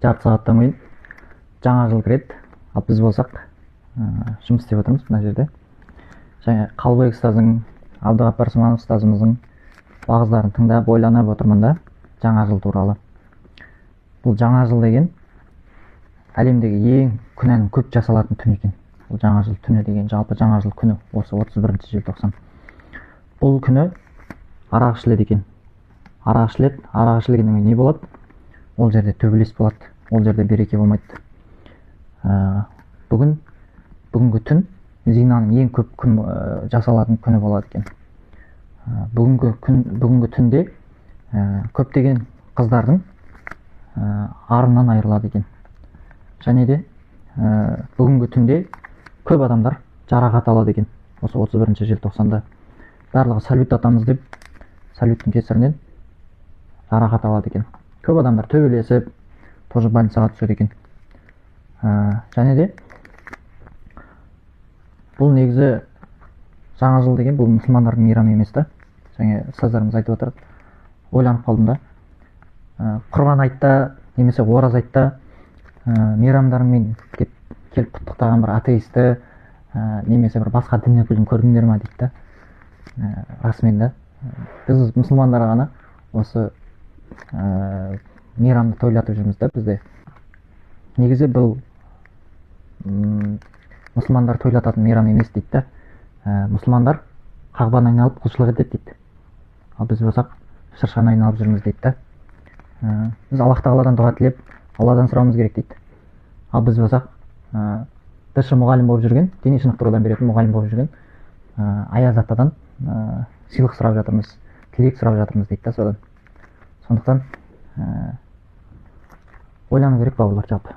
жарты сағаттан кейін жаңа жыл кіреді. Ал біз болсақ жұмыс істеп отырмыз мына жерде. Және Қалыбек ұстаздың, Абдығаппар Сманов ұстазымыздың уағыздарын тыңдап ойланып отырмын да жаңа жыл туралы. Бұл жаңа жыл деген әлемдегі ең күнәнің көп жасалатын түн екен. Бұл жаңа жыл түні деген, жалпы жаңа жыл күні осы 31 желтоқсан. Бұл күні арақ ішіледі екен. Арақ ішіледі, арақ ішілгеннен не болады? Ол жерде төбелес болады, ол жерде береке болмайды. Бүгінгі түн зинаның ең көп күн жасалатын күні болады екен. Бүгінгі түнде көптеген қыздардың арынан айырылады екен. Және де бүгінгі түнде көп адамдар жарақат алады екен. Осы 31 желтоқсанда барлығы салют атамыз деп, салюттың кесірінен жарақат алады екен. Көп адамдар төбелесіп, тоже больницаға түседі екен. Және де бұл негізі жаңа жыл деген бұл мұсылмандардың мейрамы емес та. Және ұстаздарымыз айтып отыр. Ойланып қалдым да. Құрбан айтта немесе ораза айтта мейрамдарымен келіп құттықтаған бір атеисті немесе бір басқа дін өкілін көрдіңдер ма дейді да. Расымен да біз мұсылмандар ғана осы мейрамды тойлатып жүрміз да бізде. Негізі бұл мұсылмандар тойлататын мейрам емес дейді да. Мұсылмандар қағбаны айналып құлшылық етеді дейді. Ал біз болсақ шыршаны айналып жүрміз дейді да. Біз Аллах тағаладан дұға тілеп, Алладан сұрауымыз керек дейді. Ал біз болсақ дш мұғалім болып жүрген, дене шынықтырудан беретін мұғалім болып жүрген Аяз атадан сыйлық сұрап жатырмыз, тілек сұрап жатырмыз дейді да содан. Сондықтан ойлану керек бауырлар жалпы.